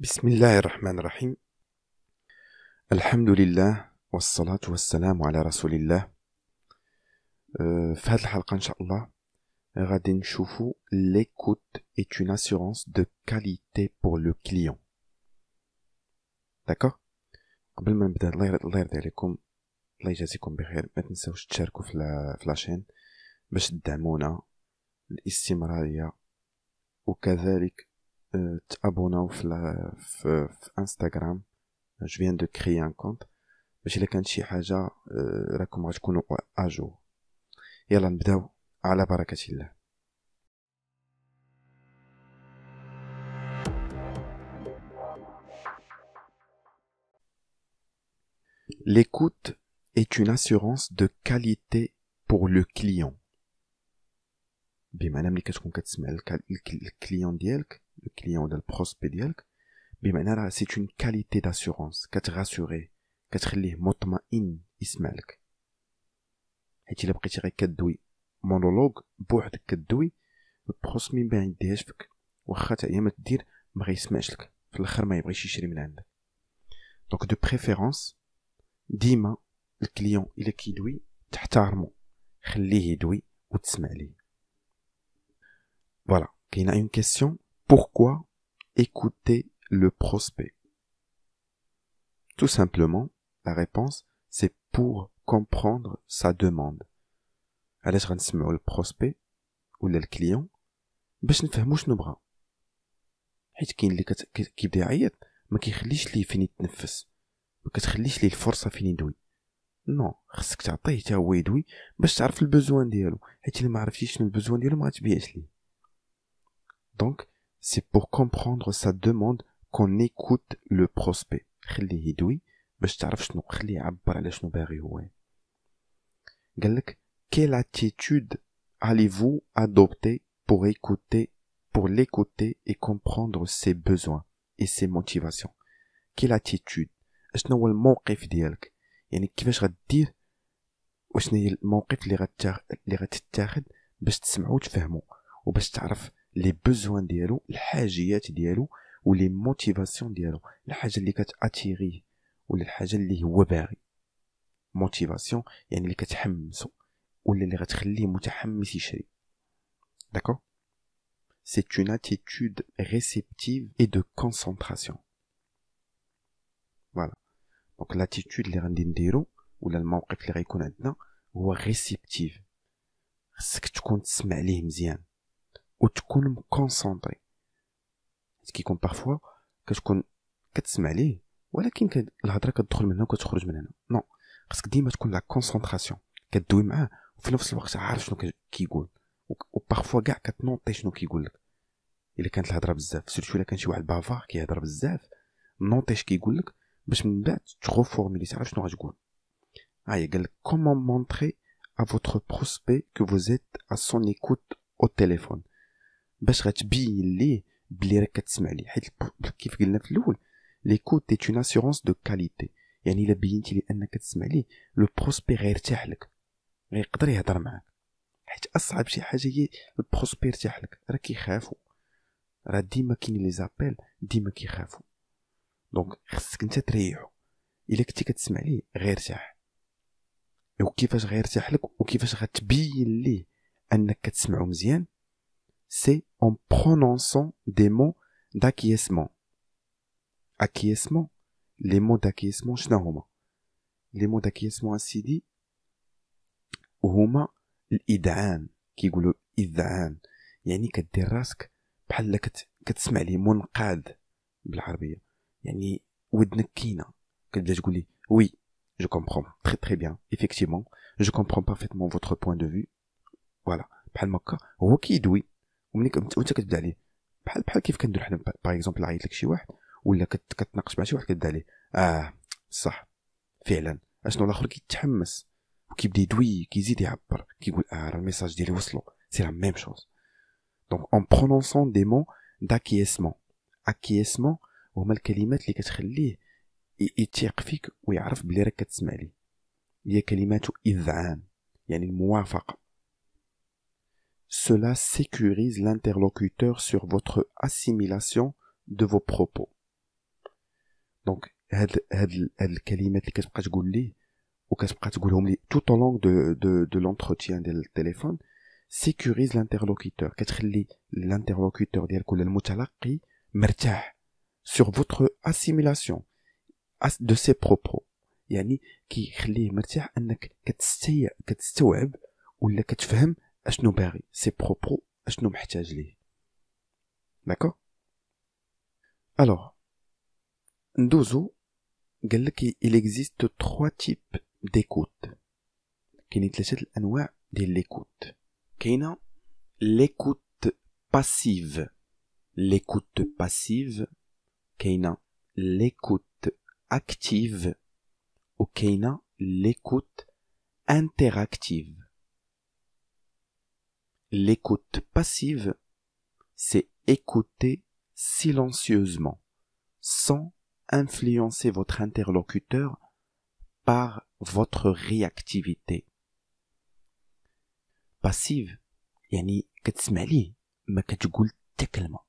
بسم الله الرحمن الرحيم. الحمد لله والصلاة والسلام على رسول الله. في هذه الحلقة إن شاء الله غادي نشوفوا l'écoute est une assurance de qualité pour le client. d'accord. قبل ما نبدا الله يرضي عليكم، الله يجازيكم بخير، ما تنساوش تشاركوا في لاشين باش تدعمونا الاستمرارية، وكذلك تابوناو في انستغرام. je viens de créer un compte باش الا كانت شي حاجه راكم غتكونوا اجو. يلا نبداو على بركه الله. L'écoute est une assurance de qualité pour le client. بمعنى ملي كتكون كتسمع الكليون ديالك، الكليون ولا البروسبي ديالك، بمعنى راه سي une qualité d'assurance كتغاسوري، كتخليه مطمئن يسمع لك. حيت الا بقيتي غير كدوي مونولوج بوحدك كدوي، البروسمي ما يديهاش فيك، واخا تا هي ما تدير ما غيسمعش لك، في الاخر ما يبغيش يشري من عندك. دونك دو بريفيرونس ديما الكليون الا كيدوي تحترمو، خليه يدوي وتسمع ليه. فوالا. كاينه اون كيسيون: pourquoi écouter le prospect? Tout simplement, la réponse c'est pour comprendre sa demande. علاش غنسمعوا البروسبي ولا الكليون؟ باش نفهموا شنو بغا. حيت كاين اللي كيبدا يعيط ما كيخليش ليه فين يتنفس، ما كتخليش ليه الفرصه فين يدوي. نو، خصك تعطيه حتى هو يدوي باش تعرف البوزوان ديالو، حيت الا ما عرفتيش شنو البوزوان ديالو ما غتبيعش ليه. دونك c'est pour comprendre sa demande qu'on écoute le prospect. خليه يدوي باش تعرف شنو، خليه يعبر على شنو باغي هو. قالك quelle attitude allez-vous adopter pour l'écouter et comprendre ses besoins et ses motivations? quelle attitude؟ اشنو هو الموقف ديالك؟ يعني كيفاش غدير، وشنو هي الموقف اللي غتتاخد باش تسمعوا وتفهموا وباش تعرف لي بوزوان ديالو، الحاجيات ديالو ولي موتيفاسيون ديالو، الحاجه اللي كتاتيريه ولا الحاجه اللي هو باغي. موتيفاسيون يعني اللي كتحمسو ولا اللي غتخليه متحمس يشري. d'accord. c'est une attitude réceptive et de concentration. voilà. donc l'attitude اللي غادي نديرو ولا الموقف اللي غيكون عندنا هو ريسيبتيف. خصك تكون تسمع ليه مزيان وتكون مكونسونطري. كيكون بارفوا كتكون كتسمع ليه ولكن الهضره كتدخل من هنا وكتخرج من هنا. نو، خصك ديما تكون لا كونسونطراسيون، كدوي معاه وفي نفس الوقت عارف شنو كيقول، وبارفوا كاع كتنوطي شنو كيقول لك. الا كانت الهضره بزاف، سيرتو الا كان شي واحد بافار كيهضر بزاف، نوطي اش كيقول لك باش من بعد تغوفورميلي تعرف شنو غتقول. قال لك comment montrer à votre prospect que vous êtes à son écoute au téléphone. باش غتبين ليه بلي راك كتسمع ليه، حيت كيف قلنا في الاول ليكوت est une assurance de qualité. يعني الا بينتي لي انك تسمع ليه، لو بروسبي غيرتاح لك، غيقدر يهضر معاك. حيت اصعب شي حاجه هي البروسبي يرتاح لك، راه كيخافوا، راه ديما كاين لي زابيل ديما كيخافوا. دونك خصك انت تريحو. الا كنتي كتسمع ليه غيرتاح. وكيفاش غيرتاح لك وكيفاش غتبين ليه انك كتسمعو مزيان؟ c'est en prononçant des mots d'acquiescement. acquiescement, les mots d'acquiescement شنو هما؟ les mots d'acquiescement اسيدي هما الإذعان. كيقولوا إذعان يعني كدير راسك بحال كتسمع ليه منقاد بالعربية، يعني ودنك كاينة، كتبدا تقول لي oui je comprends très très bien effectivement je comprends parfaitement votre point de vue. voilà. بحال هكا هو كيدوي وملي وانت كتبدا عليه بحال كيف كنديرو حنا باغ اكزومبل عيط لك شي واحد ولا كتناقش مع شي واحد كتبدا عليه صح فعلا، اشنو الاخر كيتحمس وكيبدا يدوي كيزيد يعبر كيقول راه الميساج ديالي وصلو، سي لا ميم شوز. دونك en prononçant des mots d'acquiescement. acquiescement هما الكلمات اللي كتخليه يثيق فيك ويعرف بلي راك كتسمع ليه. هي كلمات إذعان يعني الموافقة. Cela sécurise l'interlocuteur sur votre assimilation de vos propos. دونك هاد الكلمات اللي كتبقى تقول ليه وكتبقى تقولهم لي tout au long de l'entretien ديال التليفون sécurise l'interlocuteur كتخلي l'interlocuteur ديالك ولا المتلقي مرتاح sur votre assimilation de ses propos يعني كيخليه مرتاح انك كتستوعب ولا كتفهم اشنو باغي سي بروبو اشنو محتاج ليه. داكور. الوغ ندوزو قال لك il existe 3 types d'écoute. كاينين 3 الانواع ديال ليكوت. كاينه l'écoute passive كاينه l'écoute active ou كاينه l'écoute interactive. L'écoute passive, c'est écouter silencieusement, sans influencer votre interlocuteur par votre réactivité. Passive, يعني كتسمع ليه ما كتقول حتى كلمة.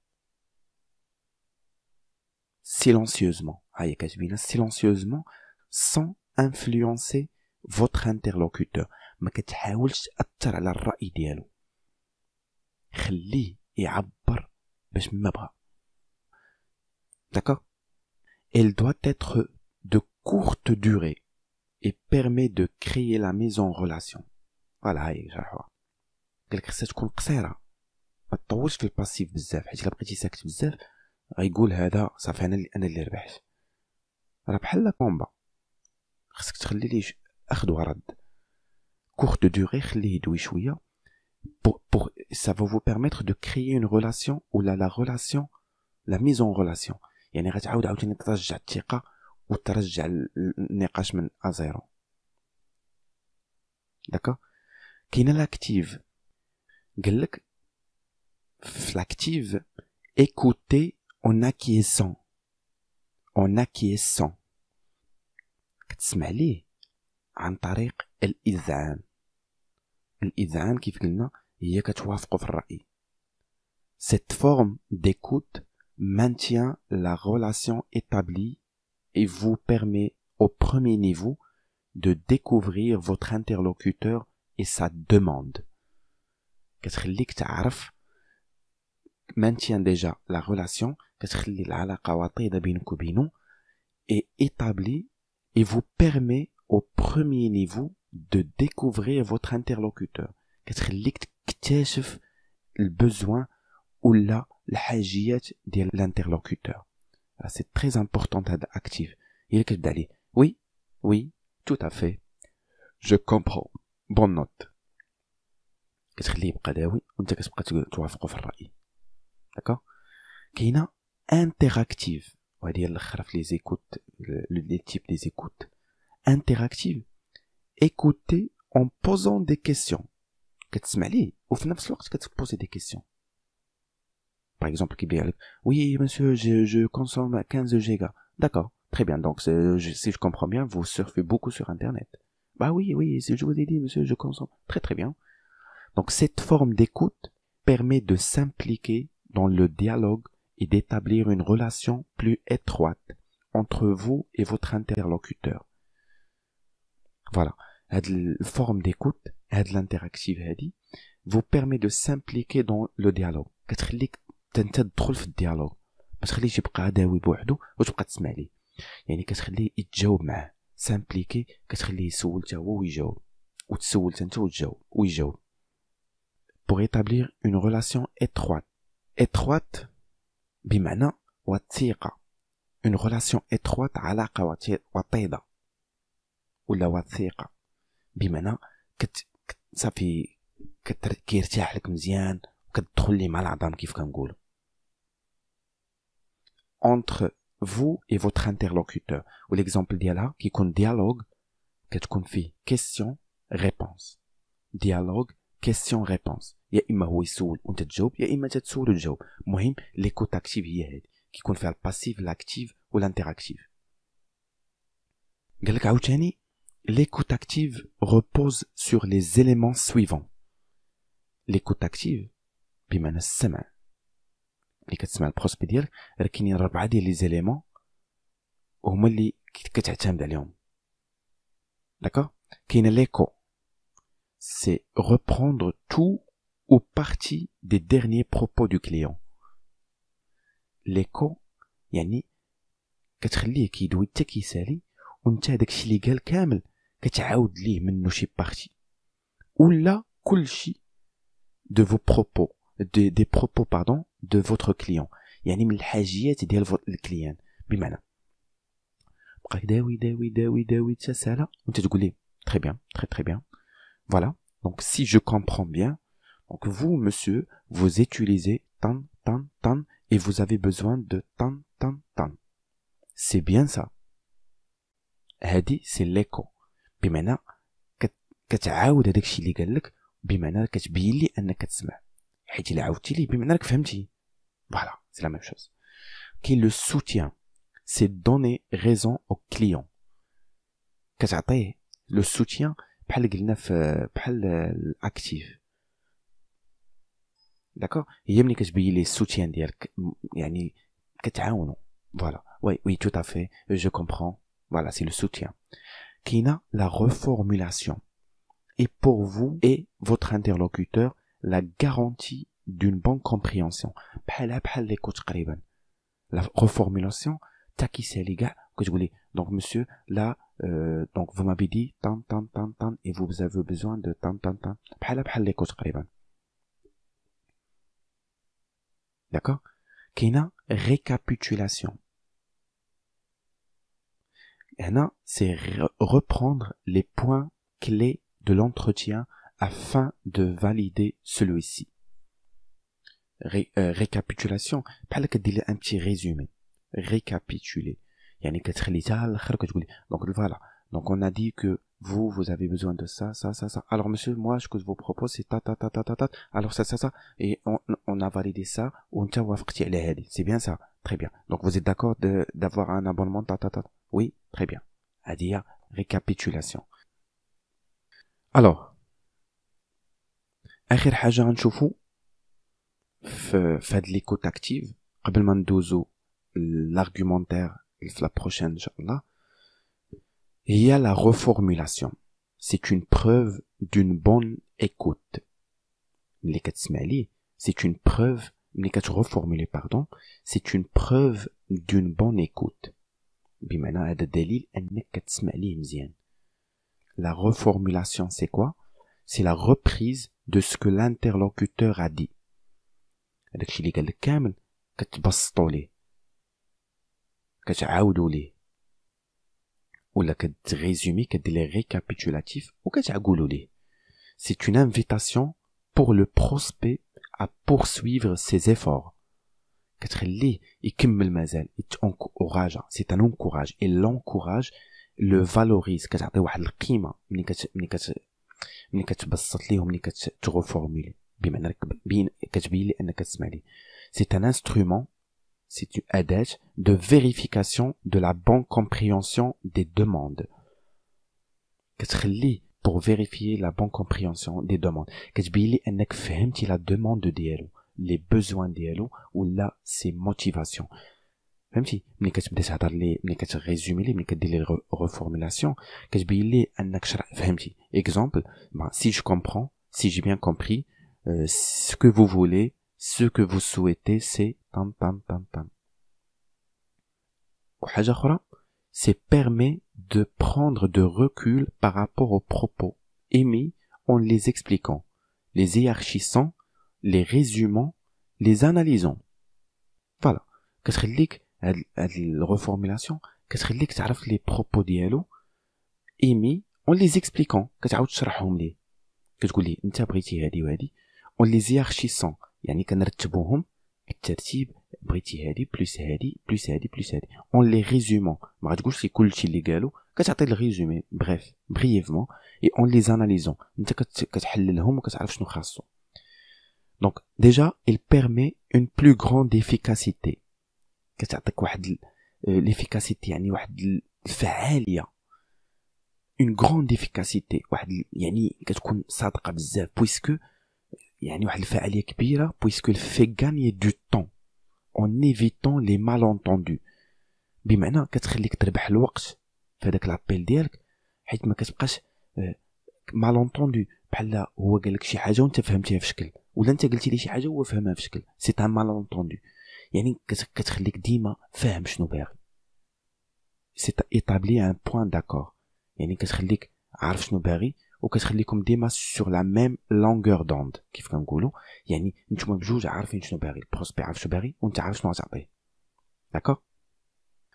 Silencieusement, هاي كتبينا silencieusement, sans influencer votre interlocuteur. ما كتحاولش تأثر على الرأي ديالو. خليه يعبر باش ما بغا. D'accord. Elle doit être de courte durée et permet de créer la mise en relation. فوالا هاي شرحوها. قالك خصها تكون قصيرة ما تطولش في الباسيف بزاف حيت الا بقيتي ساكت بزاف غيقول هذا صافي انا اللي ربحت. راه بحال كومبا خصك تخلي ليه اخذ ورد. courte durée خليه يدوي شويه pour ça va vous permettre de créer une relation ou la relation la mise en relation يعني غتعاود عاوتاني ترجع الثقه وترجع النقاش من ازيرو. داكا. كاينه لاكتيف قال لك في لاكتيف écouter en acquiescent كتسمع ليه عن طريق الإذعان كيف قلنا هي كتوافقوا في الرأي. Cette forme d'écoute maintient la relation établie et vous permet au premier niveau de découvrir votre interlocuteur et sa demande. كتخليك تعرف maintient déjà la relation كتخلي العلاقة وطيدة بينك وبينه et établie et vous permet au premier niveau de découvrir votre interlocuteur. كتخليك تكتشف البزوان ولا الحاجيات ديال l'interlocuteur. C'est très important هذا actif. Il كتبدا عليه oui tout à fait je comprends bonne note. كتخليه يبقى داوي وانت كتبقى توافقوا في الرأي. داكوغ. كاينه interactive وهذه هي الاخرى في لي زيكوت لي تيب دي زيكوت. interactive écouter en posant des questions. كتسمع ليه وفي نفس الوقت كتبوزي دي كيسيون. Par exemple, qui dit, oui, monsieur, je consomme 15 gigas. D'accord, très bien. Donc, si je comprends bien, vous surfez beaucoup sur Internet. Bah oui, si je vous ai dit, monsieur, je consomme. Très, très bien. Donc, cette forme d'écoute permet de s'impliquer dans le dialogue et d'établir une relation plus étroite entre vous et votre interlocuteur. Voilà. Cette forme d'écoute, l'interactive, vous permet de s'impliquer dans le dialogue. انت تدخل في الديالوج ما تخليش يبقى داوي بوحدو وتبقى تسمع ليه يعني كتخليه يتجاوب معاه سامبليكي كتخليه يسول حتى هو ويجاوب وتسول انت وتجاوب ويجاوب pour établir une relation étroite بمعنى وثيقة une relation étroite علاقة وطيدة ولا وثيقة بمعنى صافي كيرتاح لك مزيان وكتدخل لي مع العظام كيف كنقولوا. entre vous et votre interlocuteur ou l'exemple ديالها كيكون dialogue كتكون فيه question réponse dialogue question réponse يا اما هو يسول وانت تجاوب يا اما تتسول وتجاوب. المهم ليكوت اكتيف هي هذه كيكون فيها الباسيف لاكتيف والانتراكتيف. قال لك عاوتاني l'écoute active repose sur les éléments suivants. l'écoute active بمعنى السمع اللي كتسمع البروسبي ديالك راه كاينين 4 ديال لي زيليمون وهما اللي كتعتمد عليهم. داكوغ. كاين ليكو، سي reprendre tout ou partie des derniers propos du client. ليكو يعني كتخليه كيدوي حتى كيسالي، وانت داكشي اللي قال كامل كتعاود ليه منه شي بارتي ولا كلشي de vos propos des propos pardon de votre client، يعني من الحاجيات ديال الكليان. بمعنى بقى داوي داوي داوي داوي حتى سالا وانت تقول ليه très bien très très bien voilà. Donc si je comprends bien, donc vous monsieur vous utilisez tan tan tan et vous avez besoin de tan tan tan. C'est bien ça. هادي سي ليكو، بمعنى كتعاود هداك الشيء اللي قال لك، بمعنى كتبين لي انك تسمع، حيت الا عاودتي لي بمعنى راك فهمتي. فوالا سي لا ميم شوز. كاين لو سوتيان، سي دوني ريزون او كليون. كتعطيه لو سوتيان بحال قلنا في بحال الاكتيف. داكوغ. هي ملي كتبين لي السوتيان ديالك يعني كتعاونوا. فوالا وي tout à fait je comprends. Voilà, c'est le soutien. Kina, la reformulation est pour vous et votre interlocuteur la garantie d'une bonne compréhension. La reformulation, donc monsieur, là, donc vous m'avez dit tant, tant, tant, tant, et vous avez besoin de tant, tant, tant. D'accord? Kina, récapitulation. C'est reprendre les points clés de l'entretien afin de valider celui-ci. Récapitulation, بحال كدير un petit résumé. Récapituler. يعني كتخلي حتى الاخر كتقولي donc voilà. Donc on a dit que vous avez besoin de ça ça ça ça. Alors monsieur, moi ce que je vous propose c'est ta ta ta ta ta ta. Alors ça ça ça et on a validé ça وانت وافقتي على هذه. C'est bien ça. Très bien. Donc vous êtes d'accord d'avoir un abonnement ta ta ta. Oui, très bien. À dire récapitulation. Alors, آخر حاجة غنشوفو في هاد l'écoute active قبل ما ندوزو l'argumentaire في la prochaine إنشاءالله. Il y a la reformulation. C'est une preuve d'une bonne écoute. ملي كتسمع ليه c'est une preuve. ملي كتreformuler pardon, c'est une preuve d'une bonne écoute. بمعنى هذا دليل انك كتسمع ليه مزيان. La reformulation c'est quoi? C'est la reprise de ce que l'interlocuteur a dit. هذاك الشيء اللي قال لك كامل كتبسطوا ليه، كتعاودوا ليه، ولا كتريزومي كدير لي ريكابيتولاتيف وكتعقولوا ليه. C'est une invitation pour le prospect à poursuivre ses efforts. كتخليه يكمل مازال. encourage. C'est un encourage. Et l'encourage le valorise. كتعطيه واحد القيمة ملي كتبسط ليه وملي كترفورمولي، بمعنى كتبين لي انك تسمع ليه. C'est un instrument, c'est une أداة de vérification de la bonne compréhension des demandes. كتخليه pour vérifier la bonne compréhension des demandes. كتبين لي انك فهمتي la demande ديالو، les besoins ديالو ولا ses motivations. فهمتي؟ ملي كتبدا تهضر ليه، ملي كتريزومي ليه، ملي كدير لي reformulation كتبين ليه انك فهمتي. Exemple, si je comprends, si j'ai bien compris, ce que vous voulez, ce que vous souhaitez, c'est tam tam tam tam. وحاجة أخرى, c'est permet de prendre de recul par rapport aux propos émis en les expliquant, les hiérarchisant, les résumant, les analysant. Voilà. كتخليك هاد الريفورميلاسيون كتخليك تعرف لي بروبو ديالو émis en les expliquant. كتعاود تشرحهم ليه، كتقول لي انت بغيتي هادي وهادي en les hiérarchisant، يعني كنرتبوهم بالترتيب، بغيتي هادي بلس هادي بلس هادي بلس هادي en les résumant. ما غتقولش لي كلشي اللي قالو، كتعطي الريزومي بريف بريفمون et en les analysant. انت كتحللهم وكتعرف شنو خاصو. Donc déjà il permet une plus grande efficacité. كتعطيك واحد l'efficacité يعني واحد الفعالية، une grande efficacité، واحد يعني كتكون صادقة بزاف puisque يعني واحد الفعالية كبيرة puisque elle fait gagner du temps en évitant les malentendus. بمعنى كتخليك تربح الوقت في هذاك لابيل ديالك، حيت ما كتبقاش مالونطوندو، بحال هو قال لك شي حاجه وانت فهمتيها في شكل، ولا انت قلتي لي شي حاجه وهو فهمها في شكل، سي ان مالونطوندو. يعني كتخليك ديما فاهم شنو باغي، سي ايطابلي ان بوين داكور، يعني كتخليك عارف شنو باغي، وكتخليكم ديما سور لا ميم لونغور دوند كيف كنقولوا، يعني نتوما بجوج عارفين شنو باغي، البروسبي عارف شنو باغي وانت عارف شنو غتعطيه. داكور،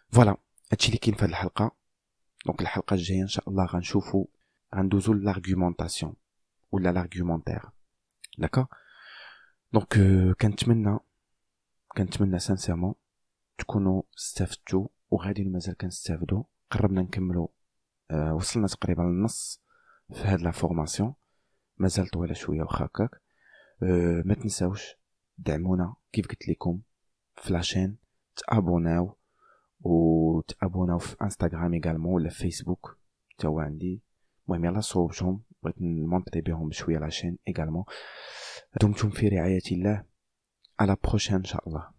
فوالا هادشي اللي كاين في هاد الحلقه. دونك الحلقه الجايه ان شاء الله غنشوفوا، غندوزو لارغومونطاسيون ولا لارغومونتير. داكور، دونك كنتمنى سانسيرمون تكونوا استفدتوا وغاديين مازال كنستافدوا. قربنا نكملوا، وصلنا تقريبا للنص في هاد لا فورماسيون، مازال طويله شويه واخا هكاك. ما تنساوش دعمونا كيف قلت لكم في لاشين، تابوناو وتابوناو في انستغرام ايغالمون ولا في فيسبوك تا هو عندي. المهم يلا صوبتهم، بغيت نمونطي بهم بشويه لاشين ايغالمون. دمتم في رعايه الله، على بروشين ان شاء الله.